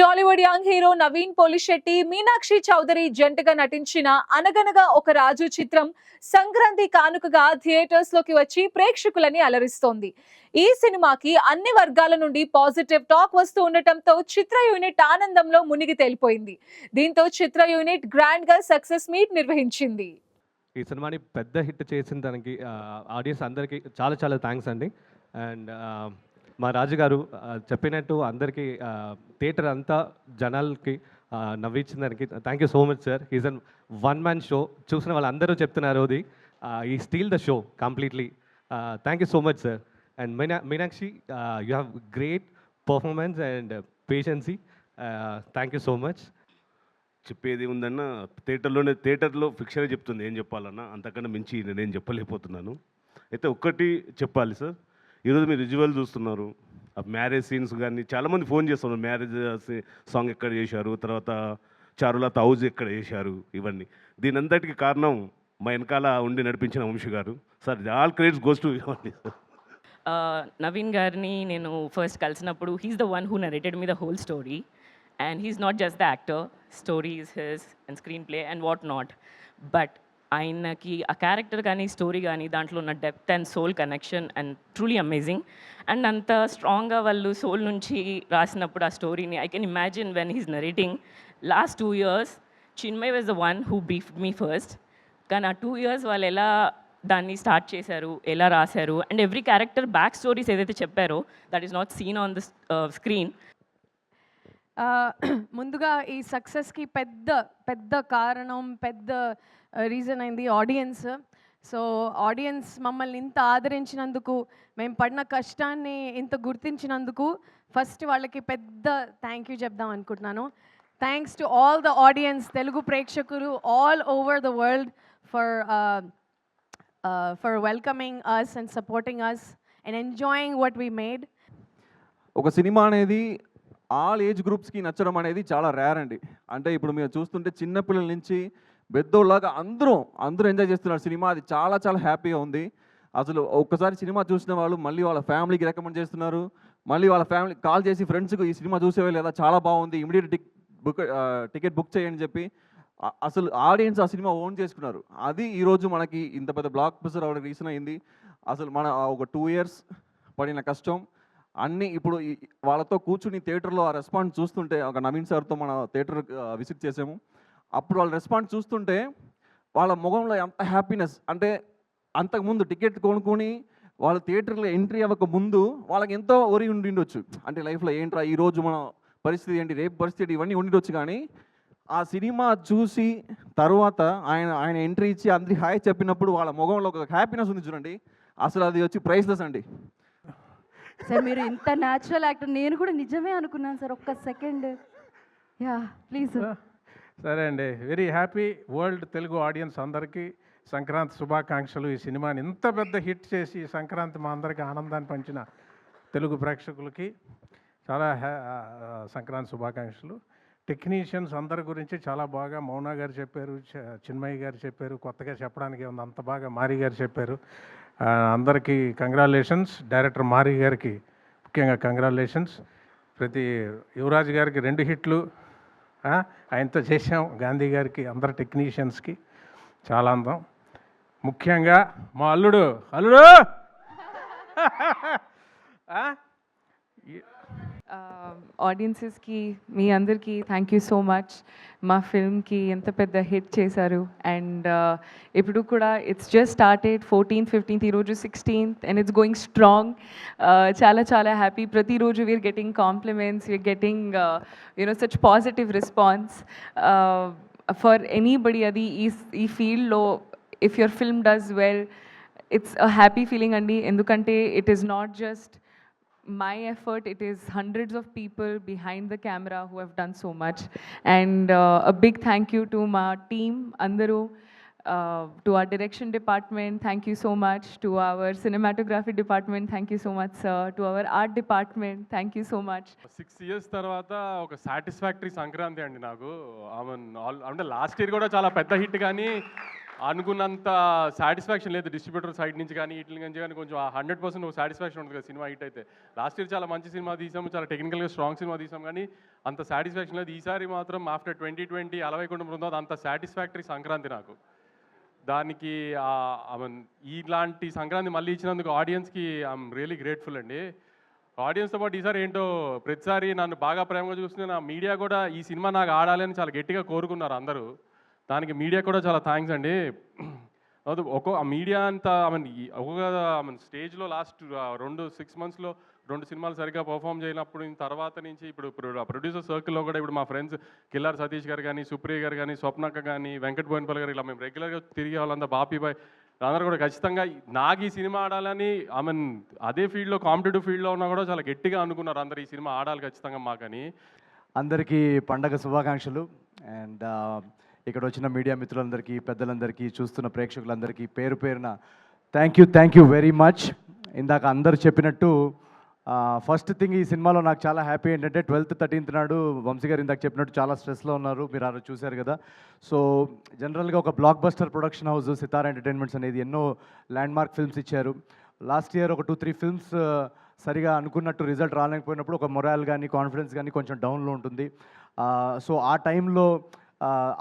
Tollywood young hero Naveen Polisetty, Meenakshi Chowdary జంటగా నటించిన అనగనగా ఒక రాజు చిత్రం సంక్రాంతి కానుకగా థియేటర్స్ లోకి వచ్చి ప్రేక్షకులని అలరిస్తోంది. ఈ సినిమాకి అన్ని వర్గాల నుండి పాజిటివ్ టాక్ వస్తూ ఉండటంతో చిత్ర యూనిట్ ఆనందంలో మునిగి తేలిపోయింది. దీంతో చిత్ర యూనిట్ గ్రాండ్ గా సక్సెస్ మీట్ నిర్వహించింది. ఈ సినిమాని పెద్ద హిట్ చేసిన దానికి ఆడియన్స్ అందరికీ చాలా చాలా థ్యాంక్స్ అండి. అండ్ మా రాజుగారు చెప్పినట్టు అందరికీ థియేటర్ అంతా జనాలకి నవ్వించిన దానికి thank you so much sir. Is an one man show. చూసిన వాళ్ళందరూ చెప్తున్నారు అది ఈ steal the show completely. Thank you so much sir. And Meenakshi, you have great performance and patience. Thank you so much. చెప్పేది ఉందన్న థియేటర్లో ఫిక్షనే చెప్తుంది ఏం చెప్పాలన్నా, అంతకన్నా మించి నేను చెప్పలేకపోతున్నాను. అయితే ఒక్కటి చెప్పాలి సార్, ఈరోజు మీరు విజువల్ చూస్తున్నారు, ఆ మ్యారేజ్ సీన్స్ కానీ చాలామంది ఫోన్ చేస్తున్నారు, మ్యారేజ్ సాంగ్ ఎక్కడ చేశారు, తర్వాత చారులత హౌజ్ ఎక్కడ చేశారు, ఇవన్నీ దీని అంతటికి కారణం మా వెనకాల ఉండి నడిపించిన వంశీ గారు sir. All credits goes to ఇవ్వండి సార్. నవీన్ గారిని నేను ఫస్ట్ కలిసినప్పుడు he's the one who narrated me the whole story. And he's not just the actor, story is his and screenplay and what not. But ఆయనకి ఆ character కానీ story కానీ దాంట్లో ఉన్న depth and soul connection and truly amazing. And అంత స్ట్రాంగ్గా వాళ్ళు soul నుంచి రాసినప్పుడు ఆ స్టోరీని I can imagine when he's narrating. Last 2 years Chinmay was the one who beefed me first. కానీ ఆ 2 years వాళ్ళు ఎలా దాన్ని స్టార్ట్ చేశారు, ఎలా రాశారు, and every character back stories ఏదైతే చెప్పారో that is not seen on the screen. ముందుగా ఈ సక్సెస్కి పెద్ద కారణం, పెద్ద రీజన్ అయింది ఆడియన్స్. సో ఆడియన్స్ మమ్మల్ని ఇంత ఆదరించినందుకు, మేము పడిన కష్టాన్ని ఇంత గుర్తించినందుకు ఫస్ట్ వాళ్ళకి పెద్ద థ్యాంక్ యూ చెప్దాం అనుకుంటున్నాను. Thanks to all the audience, Telugu ప్రేక్షకులు all over the world for welcoming us and supporting us and enjoying what we made. ఒక సినిమా అనేది ఆల్ ఏజ్ గ్రూప్స్కి నచ్చడం అనేది చాలా రేర్ అండి. అంటే ఇప్పుడు మీరు చూస్తుంటే చిన్నపిల్లల నుంచి పెద్దోళ్ళలాగా అందరూ ఎంజాయ్ చేస్తున్నారు సినిమా. అది చాలా చాలా హ్యాపీగా ఉంది. అసలు ఒక్కసారి సినిమా చూసిన వాళ్ళు మళ్ళీ వాళ్ళ ఫ్యామిలీకి రికమెండ్ చేస్తున్నారు. మళ్ళీ వాళ్ళ ఫ్యామిలీ కాల్ చేసి ఫ్రెండ్స్కి ఈ సినిమా చూసేవే లేదా, చాలా బాగుంది, ఇమీడియట్ టికెట్ బుక్ చేయని చెప్పి అసలు ఆడియన్స్ ఆ సినిమా ఓన్ చేసుకున్నారు. అది ఈరోజు మనకి ఇంత పెద్ద బ్లాక్ బస్టర్ అవడానికి రీజన్ అయింది. అసలు మన ఒక 2 years పడిన కష్టం అన్నీ ఇప్పుడు వాళ్ళతో కూర్చుని థియేటర్లో ఆ రెస్పాన్స్ చూస్తుంటే, ఒక నవీన్ సార్తో మన థియేటర్ విజిట్ చేసాము, అప్పుడు వాళ్ళ రెస్పాన్స్ చూస్తుంటే వాళ్ళ ముఖంలో ఎంత హ్యాపీనెస్ అంటే, అంతకుముందు టికెట్ కొనుక్కొని వాళ్ళ థియేటర్లో ఎంట్రీ అవ్వక ముందు వాళ్ళకి ఎంతో ఒరి ఉండిండొచ్చు. అంటే లైఫ్లో ఏంట్రా ఈరోజు మన పరిస్థితి ఏంటి, రేపు పరిస్థితి, ఇవన్నీ ఉండిండొచ్చు. కానీ ఆ సినిమా చూసి తర్వాత ఆయన ఎంట్రీ ఇచ్చి అందరి హాయ్ చెప్పినప్పుడు వాళ్ళ ముఖంలో ఒక హ్యాపీనెస్ ఉంది చూడండి, అసలు అది వచ్చి ప్రైస్లెస్ అండి. సార్ మీరు ఇంత న్యాచురల్ యాక్టర్, నేను కూడా నిజమే అనుకున్నాను సార్ ఒక్క సెకండ్. Yeah please. సరే అండి, very happy. World Telugu audience అందరికీ సంక్రాంతి శుభాకాంక్షలు. ఈ సినిమాని ఇంత పెద్ద హిట్ చేసి సంక్రాంతి మా అందరికీ ఆనందాన్ని పంచిన తెలుగు ప్రేక్షకులకి చాలా సంక్రాంతి శుభాకాంక్షలు. టెక్నీషియన్స్ అందరి గురించి చాలా బాగా మౌనా గారు చెప్పారు, చిన్మయ్య గారు చెప్పారు, కొత్తగా చెప్పడానికి ఉంది అంత బాగా మారి గారు చెప్పారు. అందరికీ కంగ్రాచులేషన్స్. డైరెక్టర్ మారి గారికి ముఖ్యంగా కంగ్రాచులేషన్స్. ప్రతి యువరాజ్ గారికి 2 హిట్లు ఆయనతో చేసాం. గాంధీ గారికి, అందరు టెక్నీషియన్స్కి చాలా అందం. ముఖ్యంగా మా అల్లుడు ఆడియన్సెస్కి మీ అందరికీ థ్యాంక్ యూ సో మచ్. మా ఫిల్మ్కి ఎంత పెద్ద హిట్ చేశారు. అండ్ ఇప్పుడు కూడా it's just started 14th, 15th, ఈరోజు 16th and it's going strong. చాలా చాలా హ్యాపీ. ప్రతిరోజు we're getting compliments, we're getting such positive response for anybody. అది ఈ ఫీల్డ్లో if your film does well it's a happy feeling అండి. ఎందుకంటే it is not just my effort, it is hundreds of people behind the camera who have done so much. And a big thank you to my team andaru, to our direction department, thank you so much. To our cinematography department, thank you so much sir. To our art department, thank you so much. 6 years తర్వాత ఒక satisfactory Sankranti అండి నాకు. అంటే last year కూడా చాలా పెద్ద hit, కానీ అనుకున్నంత సాటిస్ఫాక్షన్ లేదు డిస్ట్రిబ్యూటర్ సైడ్ నుంచి కానీ వీటి నుంచి కానీ కొంచెం 100% సాటిస్ఫాక్షన్ ఉంటుంది కదా సినిమా హిట్ అయితే. లాస్ట్ ఇయర్ చాలా మంచి సినిమా తీసాము, చాలా టెక్నికల్గా స్ట్రాంగ్ సినిమా తీసాం, కానీ అంత సాటిస్ఫాక్షన్ లేదు. ఈసారి మాత్రం ఆఫ్టర్ 2020 అలవైకుంఠం బృందావన్ అంత సాటిస్ఫాక్టరీ సంక్రాంతి నాకు. దానికి ఇలాంటి సంక్రాంతి మళ్ళీ ఇచ్చినందుకు ఆడియన్స్కి ఐఎమ్ రియలీ గ్రేట్ఫుల్ అండి. ఆడియన్స్తో పాటు ఈసారి ఏంటో ప్రతిసారి నన్ను బాగా ప్రేమగా చూస్తున్న నా మీడియా కూడా ఈ సినిమా నాకు ఆడాలని చాలా గట్టిగా కోరుకున్నారు అందరూ. దానికి మీడియా కూడా చాలా థ్యాంక్స్ అండి. ఆ మీడియా అంతా ఒక్కొక్క స్టేజ్లో లాస్ట్ 6 monthsలో 2 సినిమాలు సరిగ్గా పర్ఫామ్ చేయనప్పుడు తర్వాత నుంచి ఇప్పుడు ప్రొడ్యూసర్ సర్కిల్లో కూడా ఇప్పుడు మా ఫ్రెండ్స్ కిల్లార్ సతీష్ గారు కానీ, సుప్రియ గారు కానీ, స్వప్నక్క కానీ, వెంకట్ బోయినపల్లి గారు, ఇలా మేము రెగ్యులర్గా తిరిగే వాళ్ళంతా బాపీబాయ్ అందరూ కూడా ఖచ్చితంగా నాకు ఈ సినిమా ఆడాలని అదే ఫీల్డ్లో కాంపిటేటివ్ ఫీల్డ్లో ఉన్నా కూడా చాలా గట్టిగా అనుకున్నారు అందరు ఈ సినిమా ఆడాలి ఖచ్చితంగా మాకని. అందరికీ పండగ శుభాకాంక్షలు. అండ్ ఇక్కడ వచ్చిన మీడియా మిత్రులందరికీ, పెద్దలందరికీ, చూస్తున్న ప్రేక్షకులందరికీ పేరు పేరున థ్యాంక్ యూ వెరీ మచ్. ఇందాక అందరు చెప్పినట్టు ఫస్ట్ థింగ్ ఈ సినిమాలో నాకు చాలా హ్యాపీ ఏంటంటే 12th 13th నాడు వంశీ గారు ఇందాక చెప్పినట్టు చాలా స్ట్రెస్లో ఉన్నారు, మీరు ఆ రోజు చూశారు కదా. సో జనరల్గా ఒక బ్లాక్ బస్టర్ ప్రొడక్షన్ హౌస్ సితారా ఎంటర్టైన్మెంట్స్ అనేది ఎన్నో ల్యాండ్మార్క్ ఫిల్మ్స్ ఇచ్చారు. లాస్ట్ ఇయర్ ఒక 2-3 ఫిల్మ్స్ సరిగా అనుకున్నట్టు రిజల్ట్ రాలేకపోయినప్పుడు ఒక మొరాల్ కానీ కాన్ఫిడెన్స్ కానీ కొంచెం డౌన్లో ఉంటుంది. సో ఆ టైంలో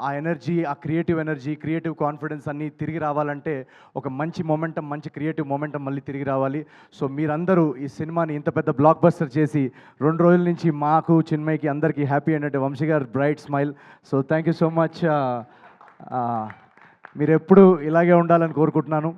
ఆ ఎనర్జీ, ఆ క్రియేటివ్ కాన్ఫిడెన్స్ అన్నీ తిరిగి రావాలంటే ఒక మంచి మొమెంటం, మంచి క్రియేటివ్ మొమెంటం మళ్ళీ తిరిగి రావాలి. సో మీరందరూ ఈ సినిమాని ఇంత పెద్ద బ్లాక్ బస్టర్ చేసి 2 రోజుల నుంచి మాకు, చిన్మయ్కి, అందరికీ హ్యాపీ ఏంటంటే వంశీ గారు bright smile. So thank you so much. మీరు ఎప్పుడు ఇలాగే ఉండాలని కోరుకుంటున్నాను.